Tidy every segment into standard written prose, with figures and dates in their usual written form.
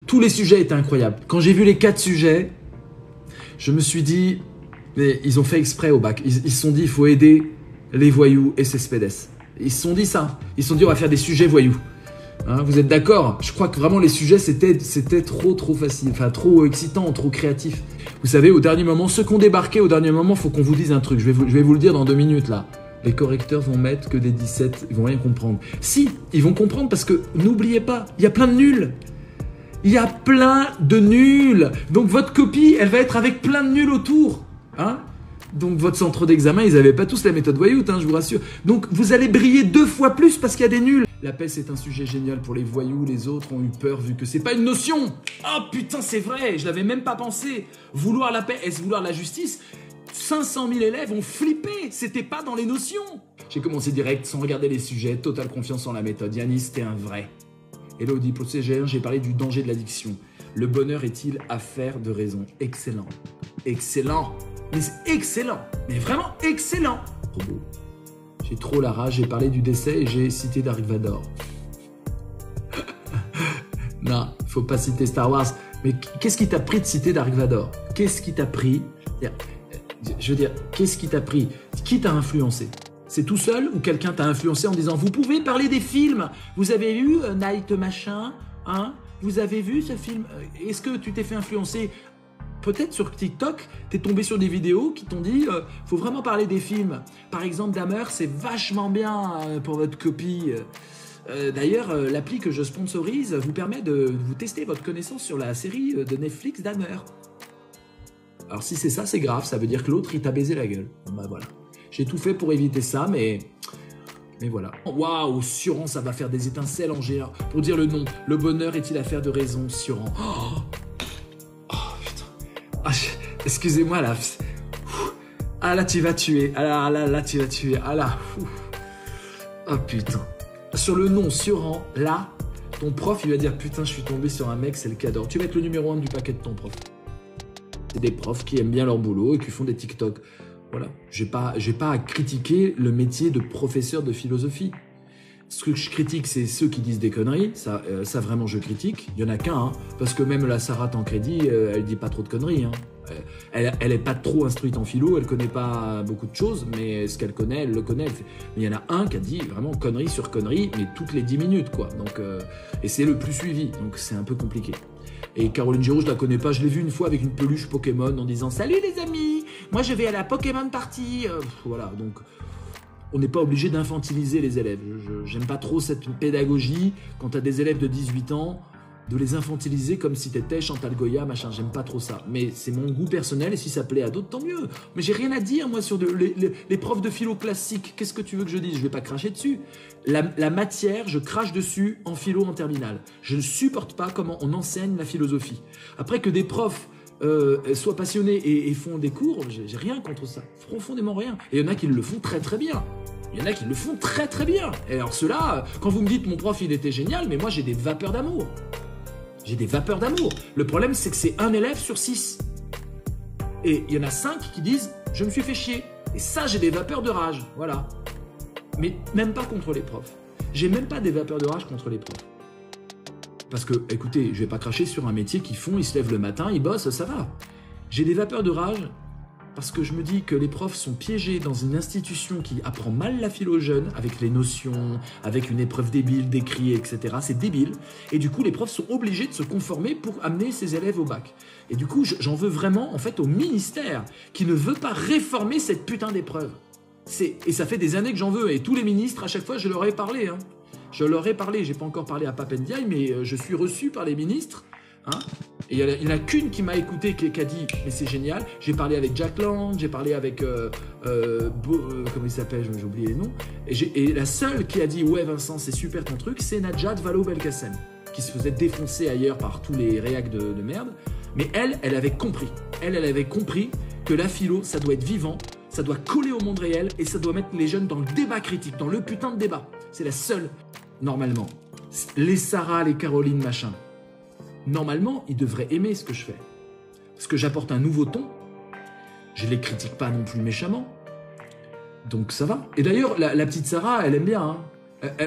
Tous les sujets étaient incroyables. Quand j'ai vu les 4 sujets, je me suis dit, mais ils ont fait exprès au bac. Ils se sont dit, il faut aider les voyous et Cespedes. Ils se sont dit ça. Ils se sont dit, on va faire des sujets voyous. Hein, vous êtes d'accord? Je crois que vraiment les sujets, c'était trop facile, enfin trop excitant, trop créatif. Vous savez, au dernier moment, ceux qui ont débarqué, au dernier moment, il faut qu'on vous dise un truc. Je vais vous le dire dans 2 minutes là. Les correcteurs vont mettre que des 17, ils vont rien comprendre. Si, ils vont comprendre parce que, n'oubliez pas, il y a plein de nuls. Il y a plein de nuls. Donc votre copie, elle va être avec plein de nuls autour. Hein? Donc votre centre d'examen, ils n'avaient pas tous la méthode voyoute, hein, je vous rassure. Donc vous allez briller 2 fois plus parce qu'il y a des nuls. La paix, c'est un sujet génial pour les voyous. Les autres ont eu peur vu que c'est pas une notion. Oh putain, c'est vrai, je l'avais même pas pensé. Vouloir la paix, est-ce vouloir la justice? 500 000 élèves ont flippé, c'était pas dans les notions. J'ai commencé direct, sans regarder les sujets, totale confiance en la méthode. Yanis, t'es un vrai. Hello, diplôme CGR, j'ai parlé du danger de l'addiction. Le bonheur est-il affaire de raison? Excellent. Excellent. Mais c'est excellent. Mais vraiment excellent. Trop beau. J'ai trop la rage, j'ai parlé du décès et j'ai cité Dark Vador. Non, faut pas citer Star Wars. Mais qu'est-ce qui t'a pris de citer Dark Vador? Qu'est-ce qui t'a pris? Je veux dire, qu'est-ce qui t'a pris? Qui t'a influencé? C'est tout seul ou quelqu'un t'a influencé en disant « Vous pouvez parler des films. Vous avez vu Night Machin, hein? Vous avez vu ce film? Est-ce que tu t'es fait influencer ?» Peut-être sur TikTok, t'es tombé sur des vidéos qui t'ont dit « Faut vraiment parler des films. » Par exemple, Dahmer, c'est vachement bien pour votre copie. D'ailleurs, l'appli que je sponsorise vous permet de vous tester votre connaissance sur la série de Netflix Dahmer. Alors si c'est ça, c'est grave. Ça veut dire que l'autre, il t'a baisé la gueule. Bon, bah voilà. J'ai tout fait pour éviter ça, mais voilà. Waouh, Sioran, ça va faire des étincelles en géant. Pour dire le nom, le bonheur est-il affaire de raison, Sioran? Oh putain. Ah, excusez-moi là. Ah là, tu vas tuer. Ah là, tu vas tuer. Ah là. Oh putain. Sur le nom Sioran, là, ton prof, il va dire putain, je suis tombé sur un mec, c'est le cador. Tu vas être le numéro 1 du paquet de ton prof. C'est des profs qui aiment bien leur boulot et qui font des TikTok. Voilà, j'ai pas à critiquer le métier de professeur de philosophie. Ce que je critique, c'est ceux qui disent des conneries. Ça vraiment, je critique. Il y en a qu'un, hein, parce que même la Sarah Tancredi, elle dit pas trop de conneries. Hein. Elle est pas trop instruite en philo, elle connaît pas beaucoup de choses, mais ce qu'elle connaît, elle le connaît. Mais il y en a un qui a dit vraiment connerie sur connerie, mais toutes les 10 minutes, quoi. Donc, et c'est le plus suivi, donc c'est un peu compliqué. Et Caroline Giroux, je la connais pas, je l'ai vue une fois avec une peluche Pokémon en disant « Salut les amis, moi je vais à la Pokémon Party ». Voilà, donc on n'est pas obligé d'infantiliser les élèves. J'aime pas trop cette pédagogie, quand tu as des élèves de 18 ans, de les infantiliser comme si t'étais Chantal Goya, machin, j'aime pas trop ça. Mais c'est mon goût personnel et si ça plaît à d'autres, tant mieux. Mais j'ai rien à dire, moi, sur les profs de philo classique. Qu'est-ce que tu veux que je dise? Je vais pas cracher dessus. La matière, je crache dessus en philo en terminale. Je ne supporte pas comment on enseigne la philosophie. Après que des profs soient passionnés et font des cours, j'ai rien contre ça. Profondément rien. Et il y en a qui le font très très bien. Il y en a qui le font très très bien. Et alors ceux-là, quand vous me dites mon prof il était génial, mais moi j'ai des vapeurs d'amour. J'ai des vapeurs d'amour. Le problème, c'est que c'est un élève sur 6. Et il y en a 5 qui disent « je me suis fait chier ». Et ça, j'ai des vapeurs de rage. Voilà. Mais même pas contre les profs. J'ai même pas des vapeurs de rage contre les profs. Parce que, écoutez, je vais pas cracher sur un métier qu'ils font, ils se lèvent le matin, ils bossent, ça va. J'ai des vapeurs de rage parce que je me dis que les profs sont piégés dans une institution qui apprend mal la philo aux jeunes, avec les notions, avec une épreuve débile, d'écrit, etc. C'est débile. Et du coup, les profs sont obligés de se conformer pour amener ces élèves au bac. Et du coup, j'en veux vraiment, en fait, au ministère, qui ne veut pas réformer cette putain d'épreuve. Et ça fait des années que j'en veux. Et tous les ministres, à chaque fois, je leur ai parlé. Hein. Je leur ai parlé. J'ai pas encore parlé à Pape Ndiaye, mais je suis reçu par les ministres. Hein. Et il n'y en a qu'une qui m'a écouté, qui a dit « mais c'est génial ». J'ai parlé avec Jack Lang, j'ai parlé avec, comment il s'appelle, j'ai oublié les noms. Et la seule qui a dit « ouais Vincent, c'est super ton truc », c'est Najat Vallaud-Belkacem, qui se faisait défoncer ailleurs par tous les réacs de merde. Mais elle avait compris. Elle avait compris que la philo, ça doit être vivant, ça doit coller au monde réel et ça doit mettre les jeunes dans le débat critique, dans le putain de débat. C'est la seule, normalement. Les Sarah, les Caroline, machin. Normalement, ils devraient aimer ce que je fais. Parce que j'apporte un nouveau ton. Je ne les critique pas non plus méchamment. Donc ça va. Et d'ailleurs, la petite Sarah, elle aime bien. Hein.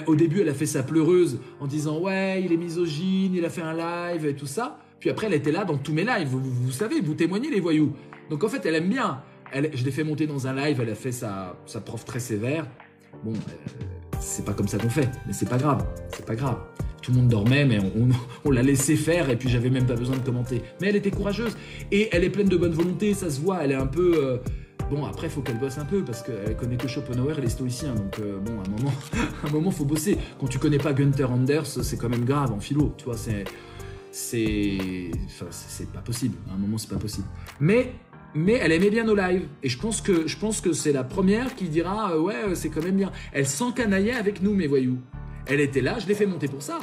Au début, elle a fait sa pleureuse en disant « Ouais, il est misogyne, il a fait un live et tout ça. » Puis après, elle était là dans tous mes lives. Vous savez, vous témoignez les voyous. Donc en fait, elle aime bien. Je l'ai fait monter dans un live, elle a fait sa prof très sévère. Bon, c'est pas comme ça qu'on fait, mais c'est pas grave. C'est pas grave. Tout le monde dormait, mais on l'a laissé faire et puis j'avais même pas besoin de commenter. Mais elle était courageuse et elle est pleine de bonne volonté, ça se voit. Elle est un peu... Bon, après, il faut qu'elle bosse un peu parce qu'elle connaît que Schopenhauer et les stoïciens. Donc, bon, à un moment, faut bosser. Quand tu connais pas Gunther Anders, c'est quand même grave en philo. Tu vois, c'est pas possible. À un moment, c'est pas possible. Mais elle aimait bien nos lives. Et je pense que c'est la première qui dira ouais, c'est quand même bien. Elle s'encanaillait avec nous, mes voyous. Elle était là, je l'ai fait monter pour ça.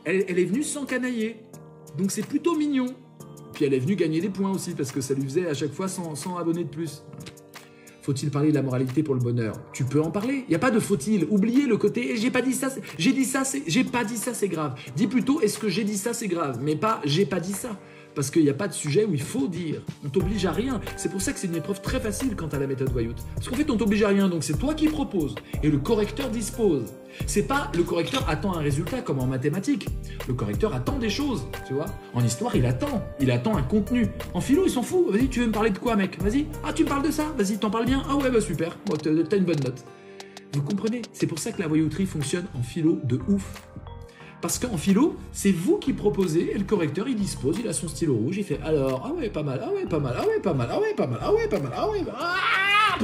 Elle est venue s'encanailler. Donc, c'est plutôt mignon. Puis elle est venue gagner des points aussi parce que ça lui faisait à chaque fois 100 abonnés de plus. Faut-il parler de la moralité pour le bonheur? Tu peux en parler. Il n'y a pas de faut-il. Oubliez le côté j'ai pas dit ça, j'ai dit ça, j'ai pas dit ça, c'est grave. Dis plutôt est-ce que j'ai dit ça, c'est grave, mais pas j'ai pas dit ça. Parce qu'il n'y a pas de sujet où il faut dire. On t'oblige à rien. C'est pour ça que c'est une épreuve très facile quant à la méthode Voyout. Parce qu'en fait, on t'oblige à rien, donc c'est toi qui proposes. Et le correcteur dispose. C'est pas le correcteur attend un résultat comme en mathématiques. Le correcteur attend des choses, tu vois. En histoire, il attend un contenu. En philo, il s'en fout. Vas-y, tu veux me parler de quoi, mec? Vas-y. Ah, tu me parles de ça? Vas-y, t'en parles bien? Ah ouais, bah super. Bon, t'as une bonne note. Vous comprenez? C'est pour ça que la voyouterie fonctionne en philo de ouf. Parce qu'en philo, c'est vous qui proposez et le correcteur, il dispose, il a son stylo rouge, il fait alors, ah ouais, pas mal, ah ouais, pas mal, ah ouais, pas mal, ah ouais, pas mal, ah ouais, pas mal, ah ouais, ah